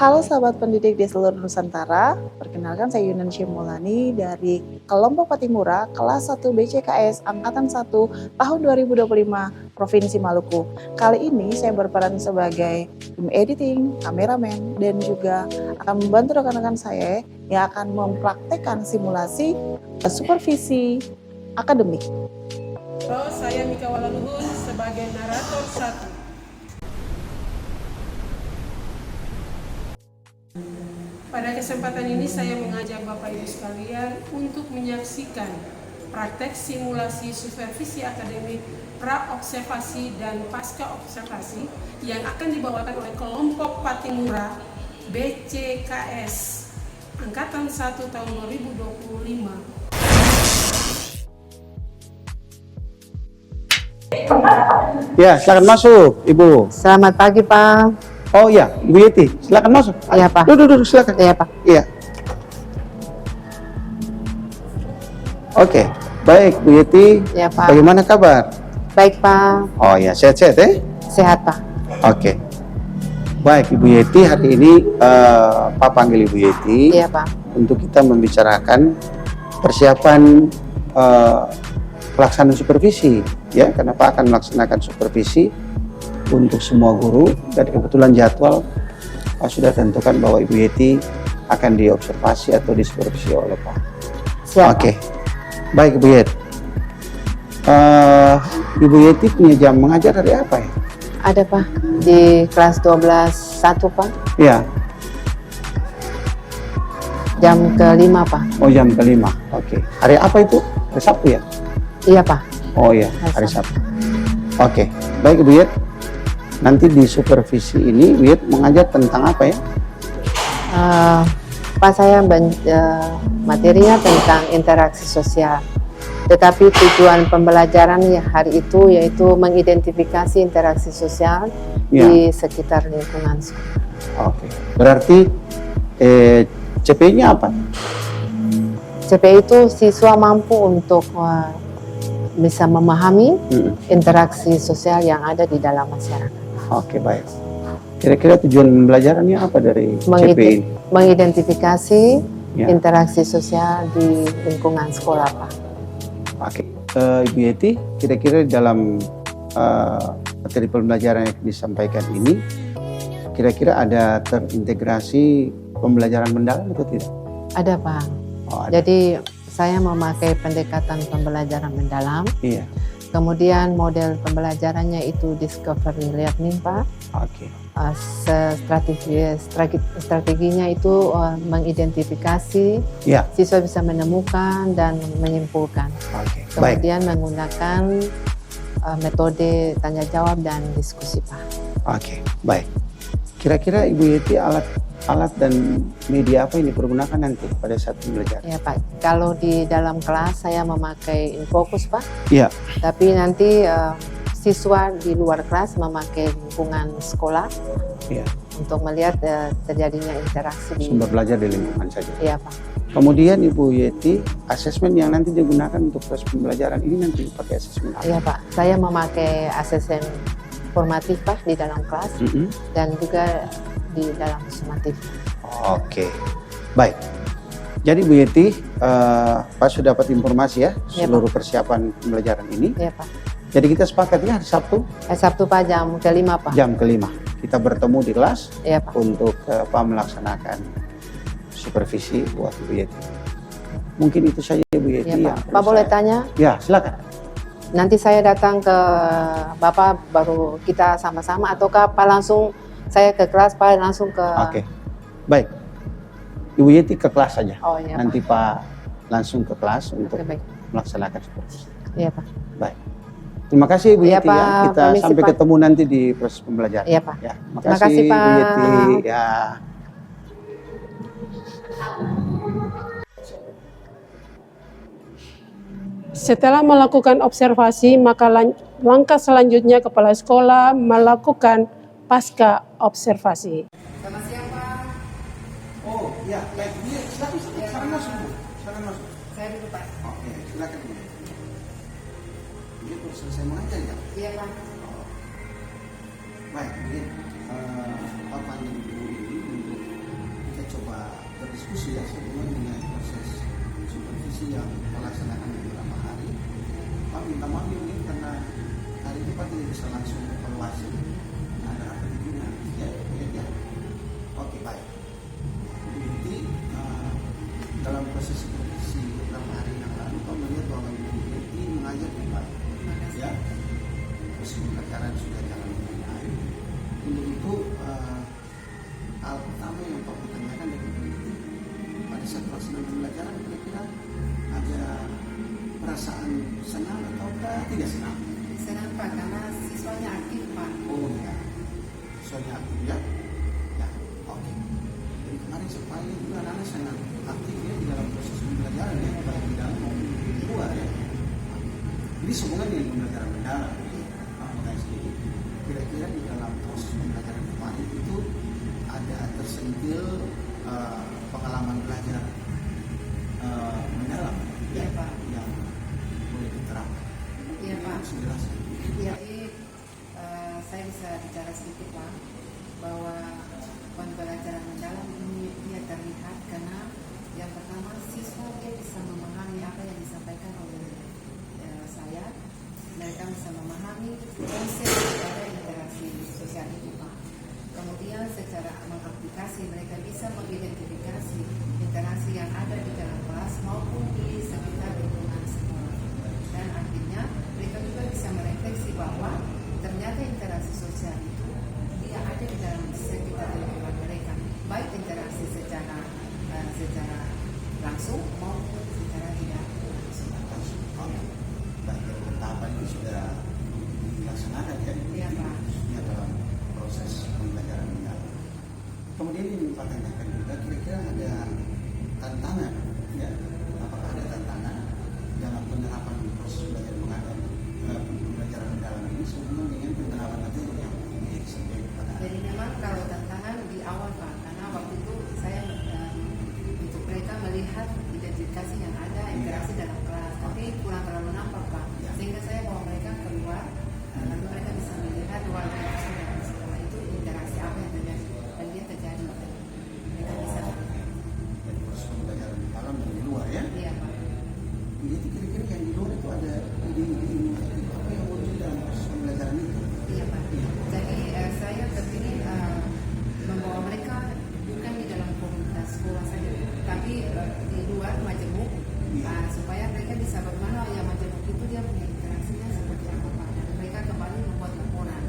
Halo sahabat pendidik di seluruh Nusantara, perkenalkan saya Yunan Syemulani dari kelompok Patimura kelas 1 BCKS Angkatan 1 tahun 2025 Provinsi Maluku. Kali ini saya berperan sebagai tim editing, kameramen, dan juga akan membantu rekan-rekan saya yang akan mempraktekkan simulasi supervisi akademik. Halo, saya Mika Walaluhun sebagai narator 1. Pada kesempatan ini saya mengajak Bapak Ibu sekalian untuk menyaksikan praktek simulasi supervisi akademik pra-observasi dan pasca observasi yang akan dibawakan oleh kelompok Patimura BCKS Angkatan 1 tahun 2025. Ya, silakan masuk, Ibu. Selamat pagi, Pak. Oh iya, Ibu Yeti, silakan masuk. Iya, Pak. Duduk, silakan. Iya, Pak. Iya. Oke, baik Bu Yeti. Iya, Pak. Bagaimana kabar? Baik, Pak. Oh ya, sehat-sehat ya? Sehat, Pak. Oke. Baik, Ibu Yeti, hari ini Pak panggil Ibu Yeti Iya, Pak. untuk kita membicarakan persiapan pelaksanaan supervisi, ya, karena Pak akan melaksanakan supervisi untuk semua guru, dan kebetulan jadwal Pak sudah tentukan bahwa Ibu Yeti akan diobservasi atau disupervisi oleh Pak. Siap. Oke, baik Ibu Yeti. Ibu Yeti punya jam mengajar dari apa ya? Ada, Pak. Di kelas 12-1, Pak. Ya, Jam ke-5, Pak. oh jam kelima. Oke, hari apa itu? Hari Sabtu ya? Iya, Pak. Oh iya, hari Sabtu. Oke, baik Ibu Yeti. Nanti di supervisi ini Ibu Yeti mengajar tentang apa ya? Pak, saya materinya tentang interaksi sosial. Tetapi tujuan pembelajaran hari itu yaitu mengidentifikasi interaksi sosial di sekitar lingkungan sekolah. Oke, berarti CP-nya apa? CP itu siswa mampu untuk bisa memahami interaksi sosial yang ada di dalam masyarakat. Oke, baik. Kira-kira tujuan pembelajarannya apa dari CP ini? Mengidentifikasi interaksi sosial di lingkungan sekolah, Pak. Oke, Ibu Yeti, kira-kira dalam materi pembelajaran yang disampaikan ini, kira-kira ada terintegrasi pembelajaran mendalam atau tidak? Ada, Pak. Oh, ada. Jadi saya memakai pendekatan pembelajaran mendalam. Iya. Kemudian model pembelajarannya itu discovery learning, Pak. Oke. Strateginya itu mengidentifikasi, siswa bisa menemukan dan menyimpulkan. Oke. Kemudian menggunakan metode tanya jawab dan diskusi, Pak. Oke, baik. Kira-kira Ibu Yeti alat dan media apa yang dipergunakan nanti pada saat pembelajaran? Ya, Pak. Kalau di dalam kelas saya memakai Infocus, Pak. Iya. Tapi nanti siswa di luar kelas memakai lingkungan sekolah untuk melihat terjadinya interaksi di sumber belajar di lingkungan saja. Iya, Pak. Kemudian Ibu Yeti, asesmen yang nanti digunakan untuk proses pembelajaran ini nanti pakai asesmen apa? Iya, Pak. Saya memakai asesmen formatif, Pak, di dalam kelas dan juga di dalam sumatif. Oke, baik. Jadi Bu Yeti, Pak sudah dapat informasi ya seluruh persiapan pembelajaran ini. Iya, Pak. Jadi kita sepakat ya hari Sabtu? Sabtu, Pak, jam ke-5, Pak. Jam ke-5. Kita bertemu di kelas Pak. Untuk Pak melaksanakan supervisi buat Bu Yeti. Mungkin itu saja Bu Yeti. Iya, Pak. Pak boleh tanya? Ya, silakan. Nanti saya datang ke Bapak baru kita sama-sama ataukah Pak langsung saya ke kelas, Pak langsung ke... Oke, baik. Ibu Yeti ke kelas saja. Oh, iya, nanti Pak langsung ke kelas untuk melaksanakan supervisi. Iya, Pak. Baik. Terima kasih Ibu Yeti Pak, ya. Kita permisi, sampai Pak. ketemu nanti di proses pembelajaran. Iya, Pak. Ya, Terima kasih, Pak. Ibu Yeti. Ya. Setelah melakukan observasi, maka langkah selanjutnya kepala sekolah melakukan pasca observasi. Selamat siang, Pak. Oh, ya, baik. Silakan masuk, Bu. Silakan masuk. Saya dulu, Pak. Oke, silakan. Ini baru selesai mengajar ya? Iya, Pak. Baik, ini Pak panggil dulu ini untuk coba berdiskusi ya sebelum mengenai proses supervisi yang melaksanakan beberapa hari. Pak minta maaf ini karena hari ini Pak tidak bisa langsung evaluasi. Ada apa juga? Ya. Oke, baik. Jadi dalam proses supervisi beberapa hari yang lalu Pak melihat bahwa ini mengajar dengan baik. Ya, proses pembelajaran sudah jalan dengan baik. Untuk itu hal pertama yang Pak tanyakan dari peneliti pada saat pelaksanaan pembelajaran kira-kira ada perasaan senang atau tidak senang? Senang Pak, karena siswanya aktif Pak. Oh ya, siswanya aktif ya? Ya, oke. Jadi kemarin supaya juga anak-anak sangat aktif ya di dalam proses pembelajaran ya, baik di dalam maupun di luar ya. Jadi sehubungan dengan pembelajaran mendalam kira-kira di dalam proses pembelajaran kemarin itu ada tersentil pengalaman belajar mendalam ya Pak, yang boleh diterapkan. Iya Pak. Penjelasan. Jadi saya bisa bicara sedikit Pak, bahwa pembelajaran mendalam ini dia terlihat karena yang pertama siswa dia bisa memahami apa yang disampaikan oleh saya. Mereka bisa memahami konsep daripada interaksi sosial itu Pak. Kemudian secara mengaplikasi mereka bisa mengidentifikasi interaksi yang ada di dalam kelas maupun di sekitar lingkungan sekolah. Dan akhirnya mereka juga bisa merefleksi bahwa ternyata interaksi sosial itu dia ada di dalam sekitar lingkungan mereka, baik interaksi secara langsung maupun secara tidak langsung. Baik, tahapan itu sudah dilaksanakan ya? Iya Pak. Khususnya dalam proses pembelajaran mendalam. Kemudian ini Pak tanyakan juga kira-kira ada tantangan ya? Apakah ada tantangan dalam penerapan proses pembelajaran mendalam ini sehubungan dengan penerapan materi yang disampaikan kepada anak? Jadi memang kalau tantangan di awal Pak, karena waktu itu saya untuk mereka melihat identifikasi yang ada, interaksi dalam kelas, tapi kurang terlalu nampak Pak, sehingga saya bawa mereka keluar, lalu mereka bisa melihat luar biasa dalam sekolah itu interaksi apa yang terjadi, dan dia terjadi, mereka bisa. Jadi proses pembelajaran mendalam dari luar ya? Iya Pak. Jadi kira-kira yang di luar itu ada ide-ide apa yang muncul dalam proses pembelajaran itu? Iya Pak. Jadi saya kepingin membawa mereka bukan di dalam komunitas sekolah saja, tapi di luar majemuk, supaya mereka bisa bagaimana ya majemuk itu dia punya interaksinya seperti apa Pak. Dan mereka kembali membuat laporan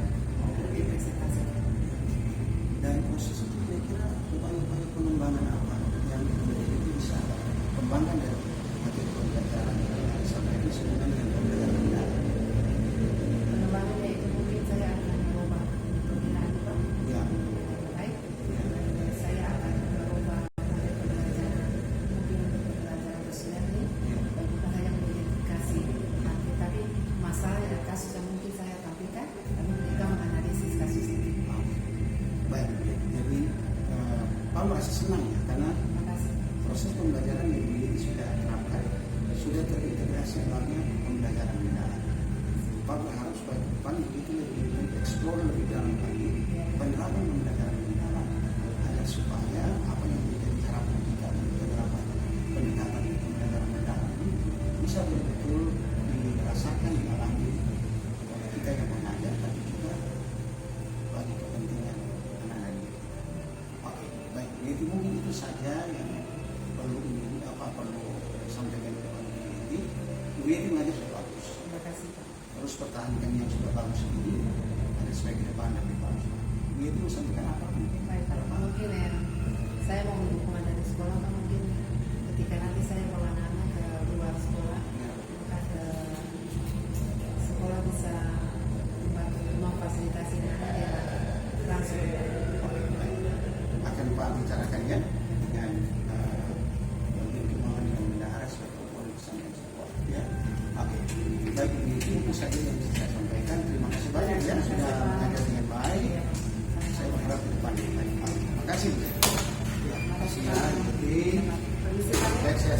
untuk dipresentasikan. Dan proses itu kira-kira upaya-upaya pengembangan apa yang itu bisa kembangkan dari materi pembelajaran sampai ini sehubungan dengan pembelajaran mendalam? Pengembangannya itu mungkin saya akan merubah pembinaan Pak. Ya. Baik, saya akan merubah pembelajaran, mungkin untuk pembelajaran dosen ini, bukan hanya mengidentifikasi nanti, tapi masalah dan kasus yang mungkin saya tampilkan, tapi mereka menganalisis kasus itu. Baik, jadi Pak merasa senang ya karena Terima kasih. proses pembelajaran yang ini sudah terapkan, sudah terintegrasi dalamnya pembelajaran mendalam. Pak berharap supaya ke depan itu lebih eksplor lebih dalam lagi penerapan pembelajaran mendalam agar supaya apa yang menjadi harapan kita untuk penerapan pendekatan pembelajaran mendalam ini bisa betul-betul dirasakan dialami oleh kita yang mengajar tapi juga bagi kepentingan anak-anak ini. Oke, baik. Jadi mungkin itu saja yang perlu sampaikan kepada ini. Ini mengajar sudah bagus. Terima kasih Pak. Terus pertahankan yang sudah bagus ini ada sebagai depan lebih bagus. Ini sampaikan apa? Baik Pak, mungkin ya saya mau dukungan dari sekolah Pak, mungkin ketika nanti saya bawa anak-anak ke luar sekolah, maka ke sekolah bisa memfasilitasi anak dia langsung. Akan Pak bicarakannya dengan kemauan dengan bendahara sebagai keputusan yang sebuah ya. Oke, baik itu saja yang bisa saya sampaikan. Terima kasih banyak ya sudah mengajar dengan baik. Saya berharap ke depan lebih baik. Terima kasih. Terima kasih. Baik, saya